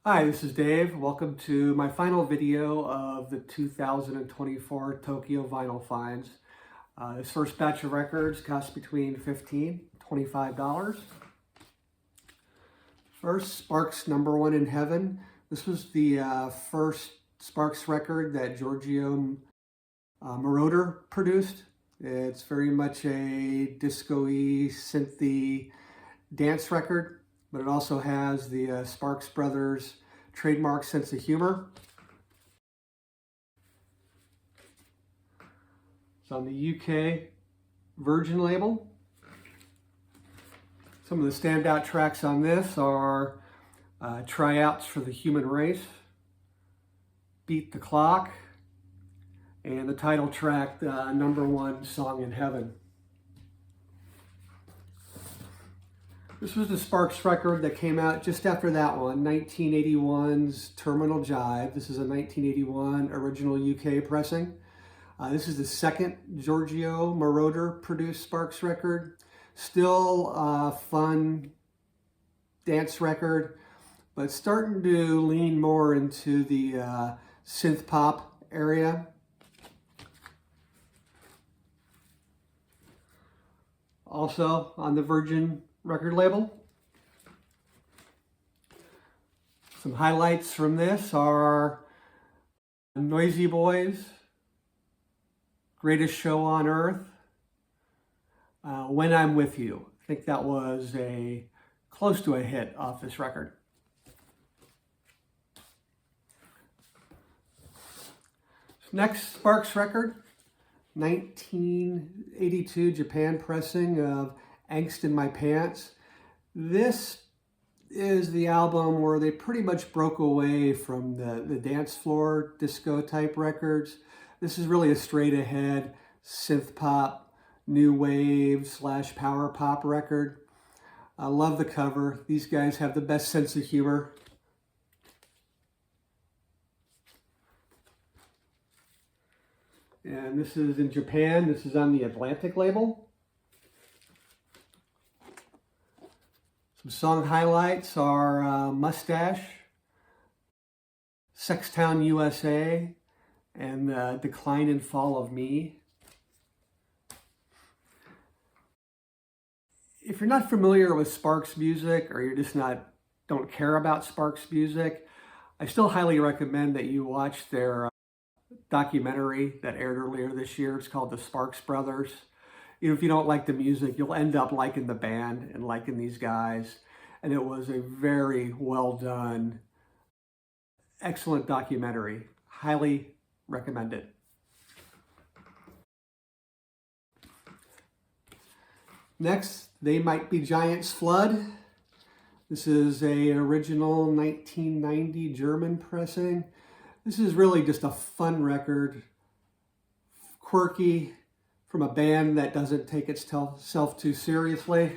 Hi, this is Dave. Welcome to my final video of the 2024 Tokyo Vinyl Finds. This first batch of records cost between $15 and $25. First, Sparks' Number One in Heaven. This was the first Sparks record that Giorgio Moroder produced. It's very much a disco-y, synthy dance record, but it also has the Sparks Brothers trademark sense of humor. It's on the UK Virgin label. Some of the standout tracks on this are Tryouts for the Human Race, Beat the Clock, and the title track, Number One Song in Heaven. This was the Sparks record that came out just after that one, 1981's Terminal Jive. This is a 1981 original UK pressing. This is the second Giorgio Moroder produced Sparks record. Still a fun dance record, but starting to lean more into the synth pop area. Also on the Virgin record label. Some highlights from this are Noisy Boys, Greatest Show on Earth, When I'm With You. I think that was close to a hit off this record. Next Sparks record, 1982 Japan pressing of Angst in My Pants. This is the album where they pretty much broke away from the dance floor disco type records. This is really a straight ahead synth pop, new wave / power pop record. I love the cover. These guys have the best sense of humor. And this is in Japan. This is on the Atlantic label. Some song highlights are Mustache, Sextown USA, and Decline and Fall of Me. If you're not familiar with Sparks music, or you're just don't care about Sparks music, I still highly recommend that you watch their documentary that aired earlier this year. It's called The Sparks Brothers. Even if you don't like the music, you'll end up liking the band and liking these guys. And it was a very well done, excellent documentary. Highly recommend it. Next, They Might Be Giants Flood. This is an original 1990 German pressing. This is really just a fun record, quirky, from a band that doesn't take itself too seriously.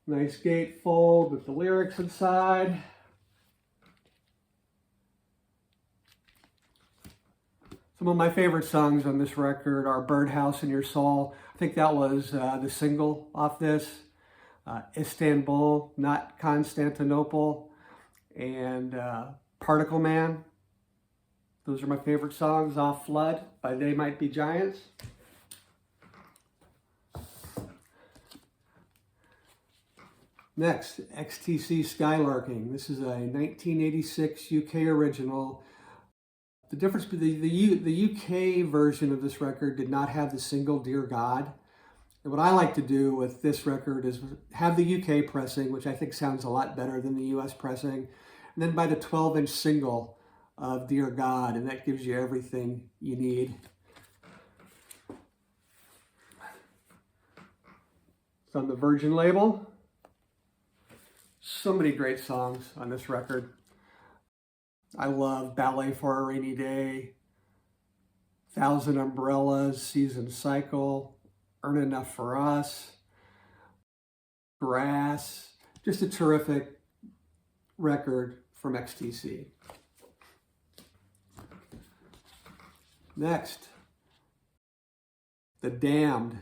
Nice gatefold with the lyrics inside. Some of my favorite songs on this record are Birdhouse in Your Soul. I think that was the single off this. Istanbul, Not Constantinople, and Particle Man. Those are my favorite songs off Flood by They Might Be Giants. Next, XTC Skylarking. This is a 1986 UK original. The difference between the UK version of this record did not have the single Dear God. And what I like to do with this record is have the UK pressing, which I think sounds a lot better than the US pressing, and then buy the 12-inch single of Dear God, and that gives you everything you need. It's on the Virgin label. So many great songs on this record. I love Ballet for a Rainy Day, Thousand Umbrellas, Season Cycle, Earn Enough for Us, Grass. Just a terrific record from XTC. Next, The Damned.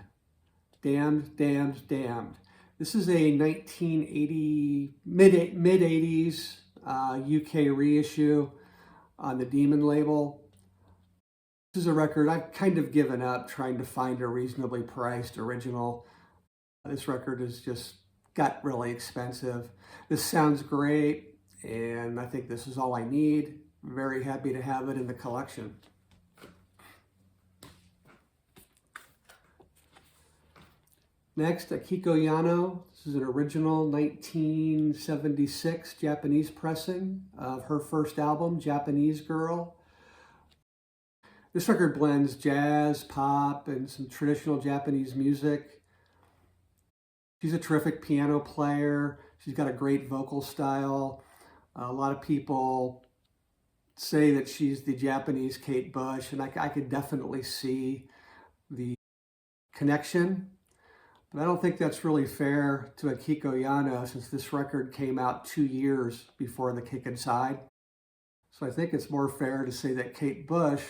Damned, Damned, Damned. This is a 1980, mid-80s UK reissue on the Demon label. This is a record I've kind of given up trying to find a reasonably priced original. This record has just got really expensive. This sounds great, and I think this is all I need. I'm very happy to have it in the collection. Next, Akiko Yano. This is an original 1976 Japanese pressing of her first album, Japanese Girl. This record blends jazz, pop, and some traditional Japanese music. She's a terrific piano player. She's got a great vocal style. A lot of people say that she's the Japanese Kate Bush, and I could definitely see the connection. But I don't think that's really fair to Akiko Yano, since this record came out 2 years before The Kick Inside. So I think it's more fair to say that Kate Bush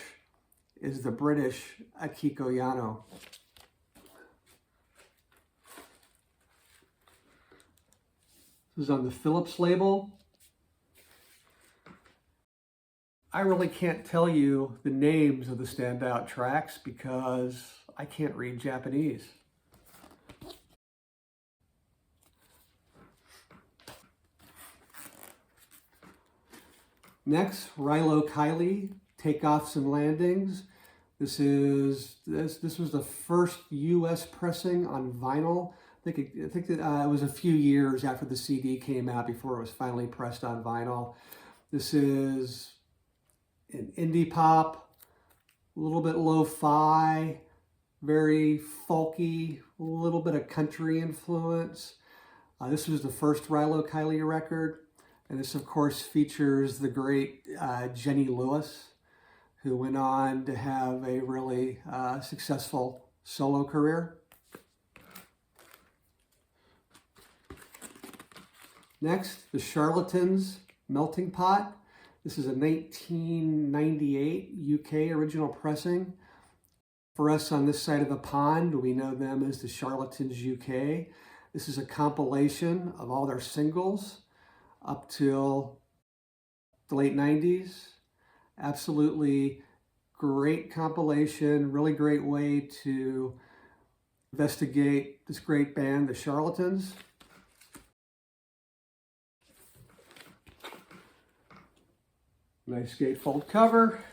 is the British Akiko Yano. This is on the Philips label. I really can't tell you the names of the standout tracks because I can't read Japanese. Next, Rilo Kiley, Takeoffs and Landings. This was the first U.S. pressing on vinyl. I think it was a few years after the CD came out before it was finally pressed on vinyl. This is an indie pop, a little bit lo-fi, very folky, a little bit of country influence. This was the first Rilo Kiley record. And this, of course, features the great Jenny Lewis, who went on to have a really successful solo career. Next, The Charlatans, Melting Pot. This is a 1998 UK original pressing. For us on this side of the pond, we know them as The Charlatans UK. This is a compilation of all their singles up till the late 90s. Absolutely great compilation, really great way to investigate this great band, The Charlatans. Nice gatefold cover.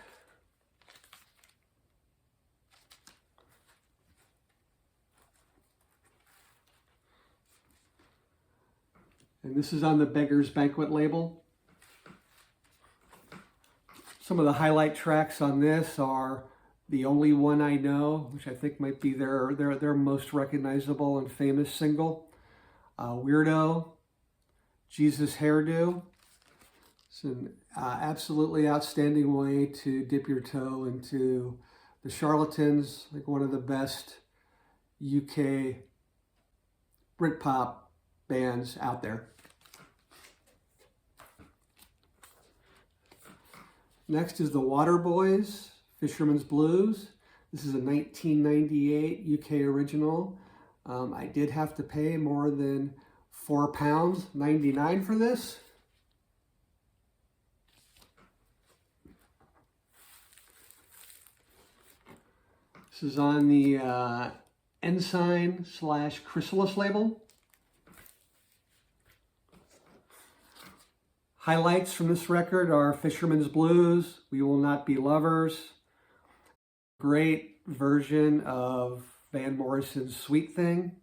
And this is on the Beggar's Banquet label. Some of the highlight tracks on this are The Only One I Know, which I think might be their most recognizable and famous single. Weirdo, Jesus Hairdo. It's an absolutely outstanding way to dip your toe into The Charlatans, like one of the best UK Britpop bands out there. Next is the Waterboys, Fisherman's Blues. This is a 1998 UK original. I did have to pay more than £4.99 for this. This is on the Ensign/Chrysalis label. Highlights from this record are Fisherman's Blues, We Will Not Be Lovers, great version of Van Morrison's Sweet Thing,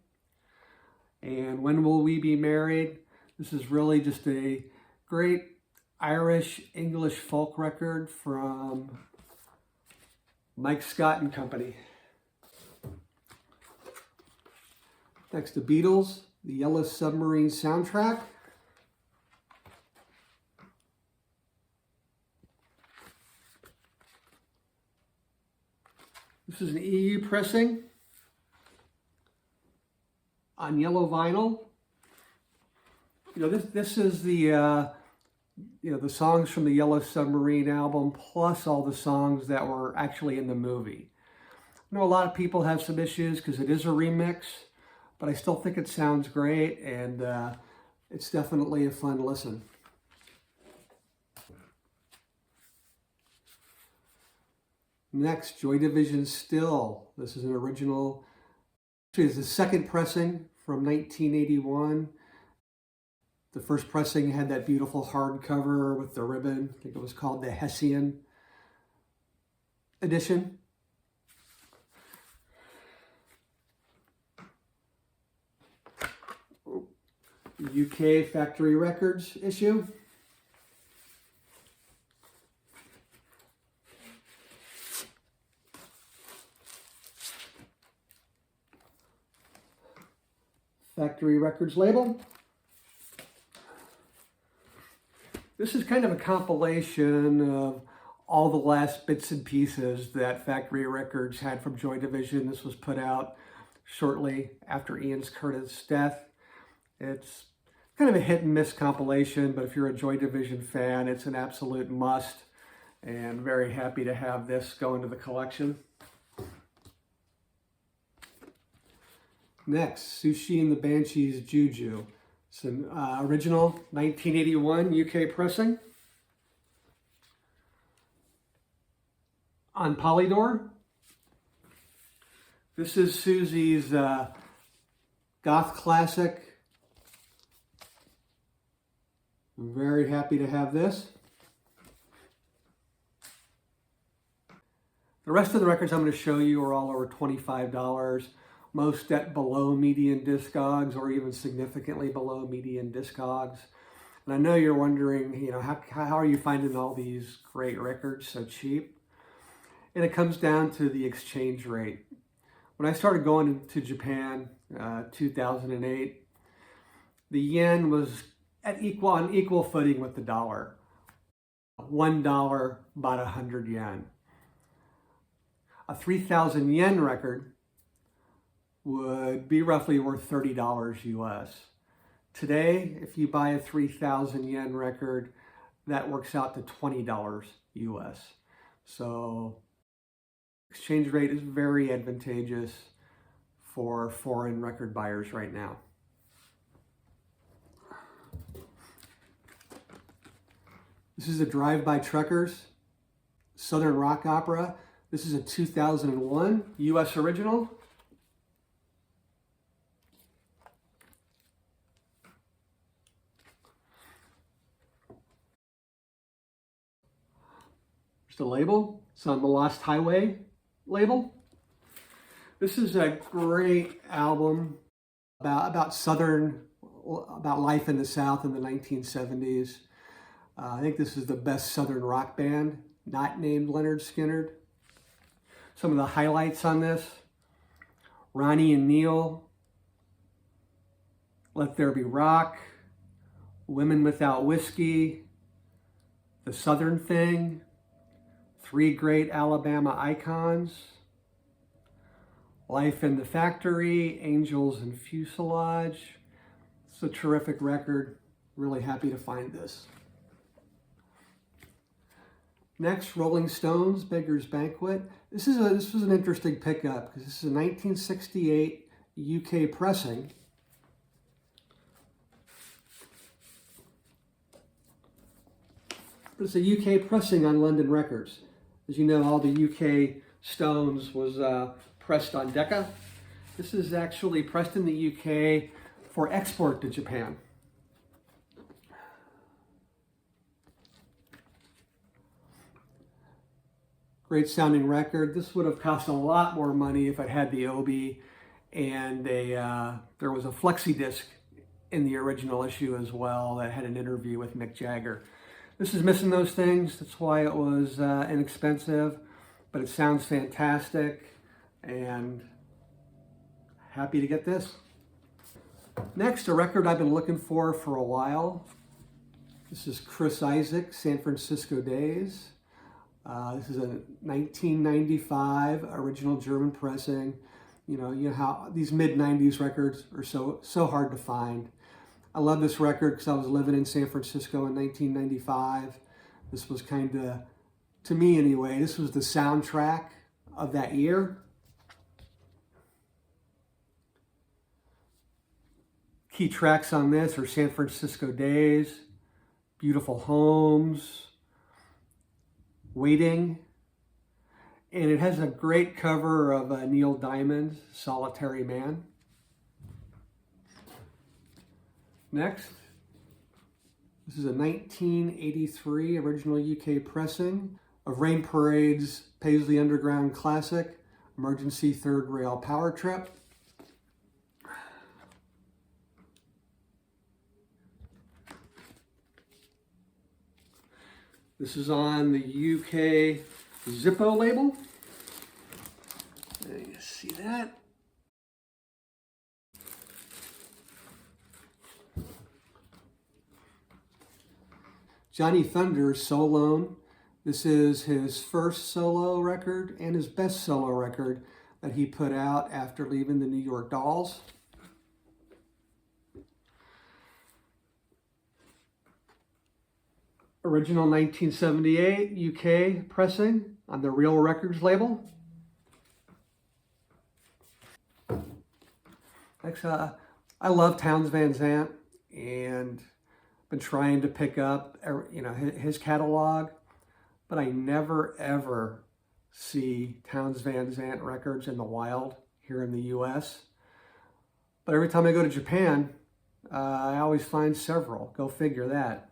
and When Will We Be Married? This is really just a great Irish-English folk record from Mike Scott and Company. Next, the Beatles, the Yellow Submarine soundtrack. This is an EU pressing on yellow vinyl. You know, this is the the songs from the Yellow Submarine album plus all the songs that were actually in the movie. I know a lot of people have some issues because it is a remix, but I still think it sounds great, and it's definitely a fun listen. Next, Joy Division Still. This is an original. Actually, it's the second pressing from 1981. The first pressing had that beautiful hardcover with the ribbon. I think it was called the Hessian edition. UK Factory Records issue. Factory Records label. This is kind of a compilation of all the last bits and pieces that Factory Records had from Joy Division. This was put out shortly after Ian Curtis's death. It's kind of a hit and miss compilation, but if you're a Joy Division fan, it's an absolute must, and very happy to have this go into the collection. Next, Sushi and the Banshees Juju. It's an original 1981 UK pressing on Polydor. This is Susie's goth classic. I'm very happy to have this. The rest of the records I'm going to show you are all over $25. Most at below median Discogs, or even significantly below median Discogs. And I know you're wondering, how are you finding all these great records so cheap? And it comes down to the exchange rate. When I started going to Japan, 2008, the yen was on equal footing with the dollar. $1 bought 100 yen. A 3,000 yen record would be roughly worth $30 US. Today, if you buy a 3,000 yen record, that works out to $20 US. So exchange rate is very advantageous for foreign record buyers right now. This is a Drive-By Truckers Southern Rock Opera. This is a 2001 US original. The label. It's on the Lost Highway label. This is a great album about life in the South in the 1970s. I think this is the best Southern rock band, not named Lynyrd Skynyrd. Some of the highlights on this: Ronnie and Neil, Let There Be Rock, Women Without Whiskey, The Southern Thing, Three Great Alabama Icons, Life in the Factory, Angels and Fuselage. It's a terrific record. Really happy to find this. Next, Rolling Stones, Beggar's Banquet. This was an interesting pickup because this is a 1968 UK pressing. But it's a UK pressing on London Records. As you know, all the UK Stones was pressed on Decca. This is actually pressed in the UK for export to Japan. Great sounding record. This would have cost a lot more money if it had the Obi, and there was a flexi disc in the original issue as well that had an interview with Mick Jagger. This is missing those things. That's why it was inexpensive, but it sounds fantastic, and happy to get this. Next, a record I've been looking for a while. This is Chris Isaak, San Francisco Days. This is a 1995 original German pressing. You know how these mid-90s records are so hard to find. I love this record because I was living in San Francisco in 1995. This was kind of, to me anyway, this was the soundtrack of that year. Key tracks on this are San Francisco Days, Beautiful Homes, Waiting, and it has a great cover of Neil Diamond's Solitary Man. Next, this is a 1983 original UK pressing of Rain Parade's Paisley Underground classic, Emergency Third Rail Power Trip. This is on the UK Zippo label. You see that? Johnny Thunder's Solone. This is his first solo record and his best solo record that he put out after leaving the New York Dolls. Original 1978 UK pressing on the Real Records label. Next, I love Townes Van Zandt and been trying to pick up, his catalog, but I never ever see Townes Van Zandt records in the wild here in the U.S. But every time I go to Japan, I always find several. Go figure that.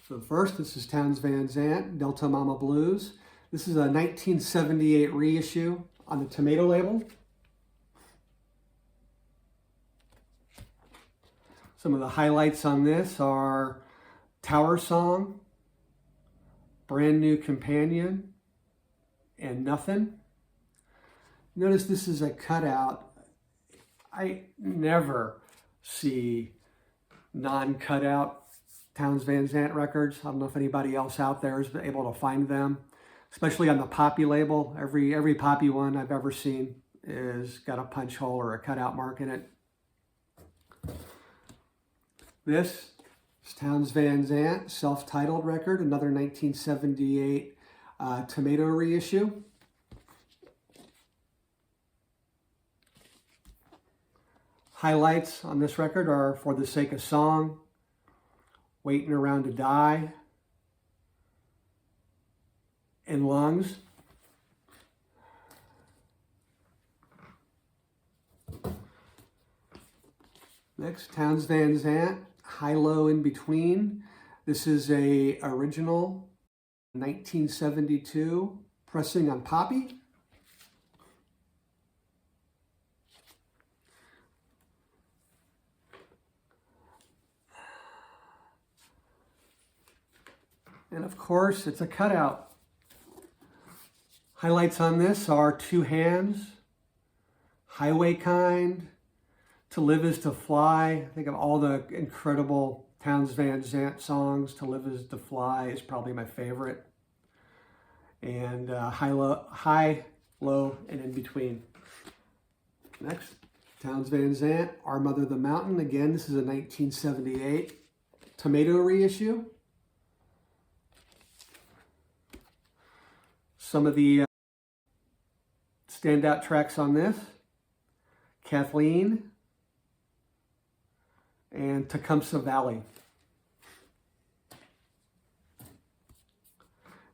So first, this is Townes Van Zandt, Delta Mama Blues. This is a 1978 reissue on the Tomato label. Some of the highlights on this are Tower Song, Brand New Companion, and Nothing. Notice this is a cutout. I never see non-cutout Townes Van Zandt records. I don't know if anybody else out there has been able to find them, especially on the Poppy label. Every Poppy one I've ever seen is got a punch hole or a cutout mark in it. This is Townes Van Zandt, self-titled record, another 1978 Tomato reissue. Highlights on this record are For the Sake of Song, Waiting Around to Die, and Lungs. Next, Townes Van Zandt, High Low in Between. This is a original 1972 pressing on Poppy. And of course, it's a cutout. Highlights on this are Two Hands, Highway Kind, To Live Is to Fly. I think of all the incredible Townes Van Zandt songs, To Live Is to Fly is probably my favorite. And High, Low, and In Between. Next, Townes Van Zandt, Our Mother the Mountain. Again, this is a 1978 Tomato reissue. Some of the standout tracks on this: Kathleen and Tecumseh Valley.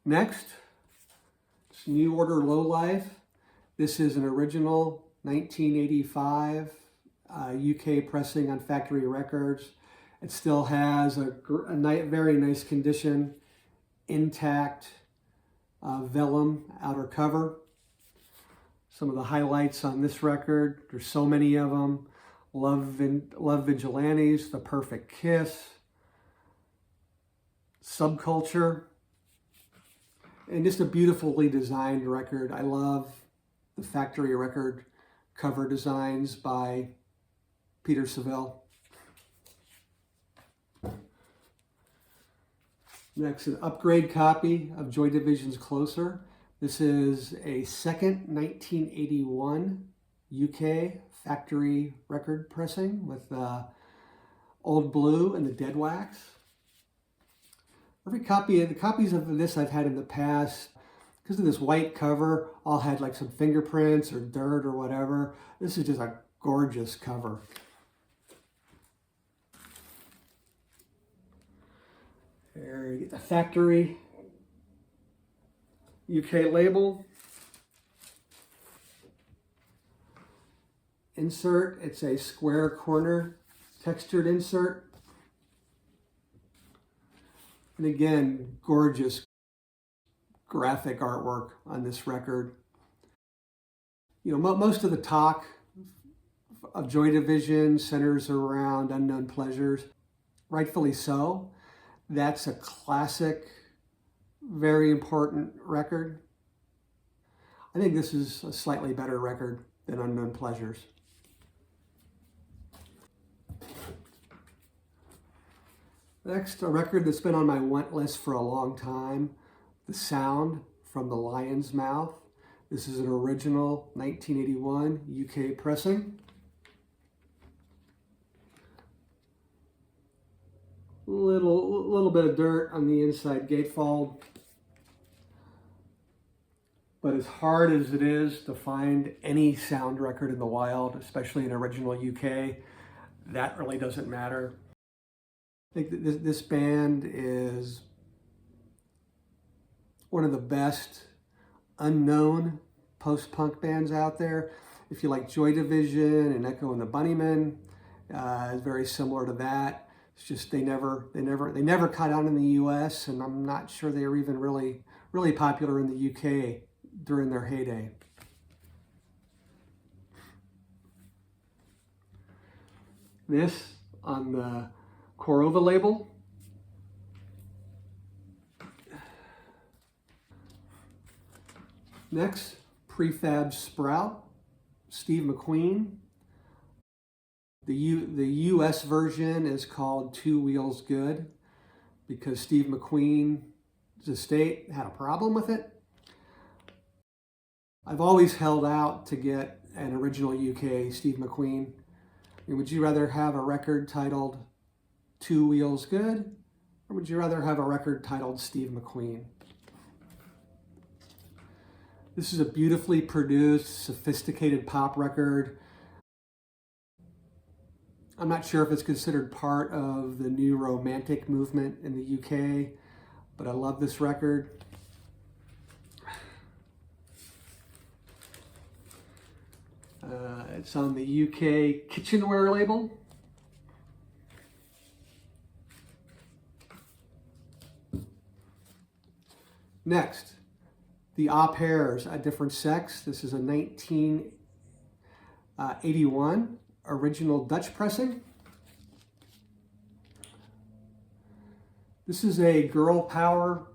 Next, it's New Order Low Life. This is an original 1985 UK pressing on Factory Records. It still has a very nice condition, intact vellum outer cover. Some of the highlights on this record, there's so many of them: Love Vigilantes, The Perfect Kiss, Subculture, and just a beautifully designed record. I love the Factory Record cover designs by Peter Saville. Next, an upgrade copy of Joy Division's Closer. This is a second 1981 UK Factory Record pressing with Old Blue and the Dead Wax. The copies of this I've had in the past, because of this white cover, all had like some fingerprints or dirt or whatever. This is just a gorgeous cover. There you get the factory UK label. Insert, it's a square corner textured insert. And again, gorgeous graphic artwork on this record. You know, most of the talk of Joy Division centers around Unknown Pleasures, rightfully so. That's a classic, very important record. I think this is a slightly better record than Unknown Pleasures. Next, a record that's been on my want list for a long time, The Sound from the Lion's Mouth. This is an original 1981 UK pressing. Little bit of dirt on the inside gatefold. But as hard as it is to find any sound record in the wild, especially an original UK, that really doesn't matter. I think that this band is one of the best unknown post-punk bands out there. If you like Joy Division and Echo and the Bunnymen, it's very similar to that. It's just they never caught on in the U.S., and I'm not sure they were even really popular in the U.K. during their heyday. This on the Corova label. Next, Prefab Sprout, Steve McQueen. The US version is called Two Wheels Good because Steve McQueen's estate had a problem with it. I've always held out to get an original UK Steve McQueen. I mean, would you rather have a record titled Two Wheels Good, or would you rather have a record titled Steve McQueen? This is a beautifully produced, sophisticated pop record. I'm not sure if it's considered part of the new romantic movement in the UK, but I love this record. It's on the UK kitchenware label. Next, the Au Pairs, A Different Sex. This is a 1981 original Dutch pressing. This is a girl power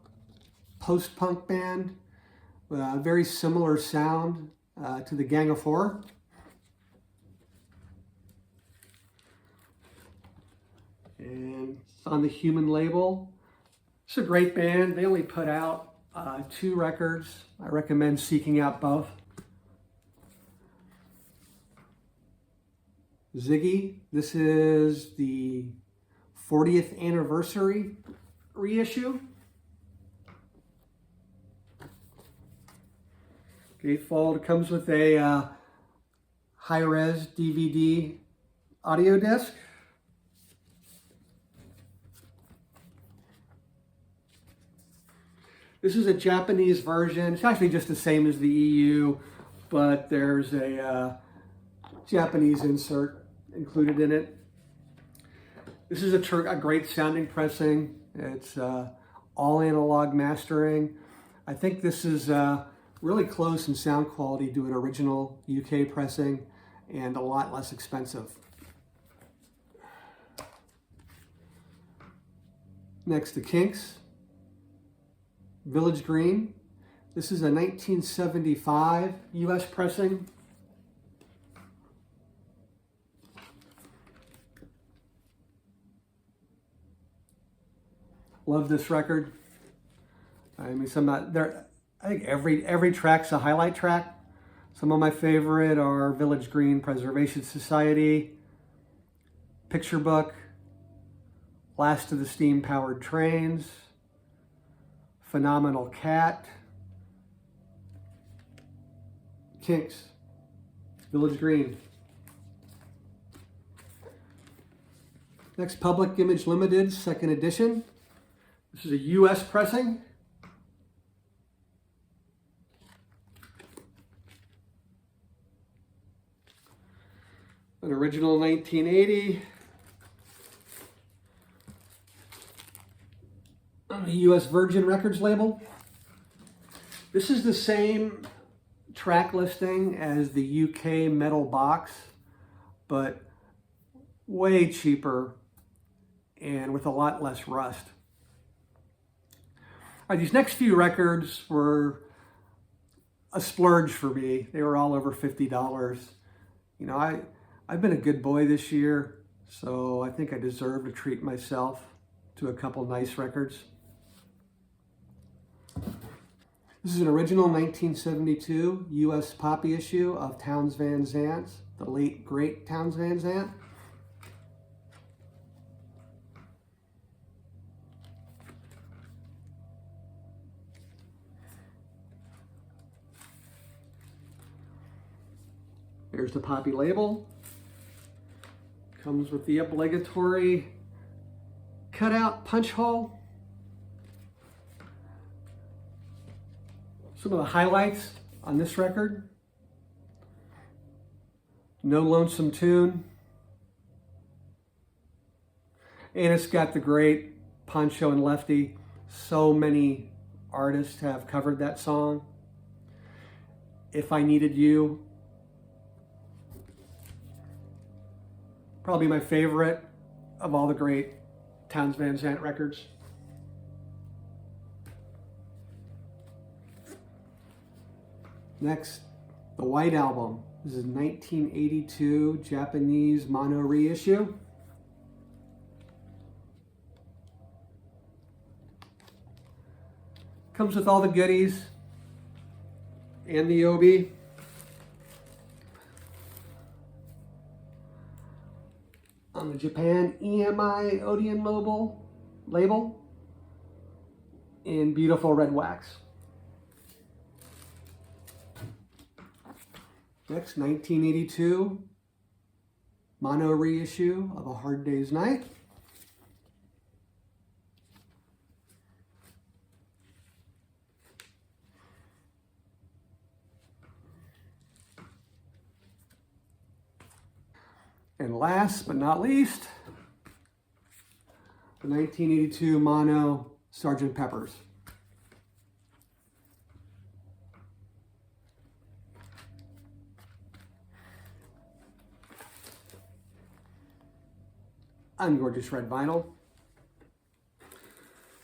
post-punk band with a very similar sound to the Gang of Four. And it's on the Human label. It's a great band. They only put out 2 records. I recommend seeking out both. Ziggy, this is the 40th anniversary reissue. Gatefold comes with a high-res DVD audio disc. This is a Japanese version. It's actually just the same as the EU, but there's a Japanese insert included in it. This is a great sounding pressing. It's all analog mastering. I think this is really close in sound quality to an original UK pressing and a lot less expensive. Next, the Kinks. Village Green. This is a 1975 US pressing. Love this record. I mean, I think every track's a highlight track. Some of my favorite are Village Green Preservation Society, Picture Book, Last of the Steam Powered Trains, Phenomenal Cat, Kinks, Village Green. Next, Public Image Limited, 2nd edition. This is a US pressing. An original 1980. On the US Virgin Records label. This is the same track listing as the UK metal box, but way cheaper and with a lot less rust. All right, these next few records were a splurge for me. They were all over $50. You know, I've been a good boy this year, so I think I deserve to treat myself to a couple nice records. This is an original 1972 US Poppy issue of Townes Van Zandt, the late great Townes Van Zandt. Here's the Poppy label. Comes with the obligatory cutout punch hole. Some of the highlights on this record: No Lonesome Tune. And it's got the great Poncho and Lefty. So many artists have covered that song. If I Needed You. Probably my favorite of all the great Townes Van Zandt records. Next, the White Album. This is a 1982 Japanese mono reissue. Comes with all the goodies and the obi. On the Japan EMI Odeon label in beautiful red wax. Next, 1982 mono reissue of A Hard Day's Night. And last but not least, the 1982 mono Sgt. Pepper's. On gorgeous red vinyl.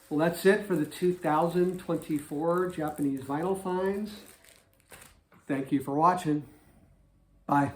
Well, that's it for the 2024 Japanese vinyl finds. Thank you for watching. Bye.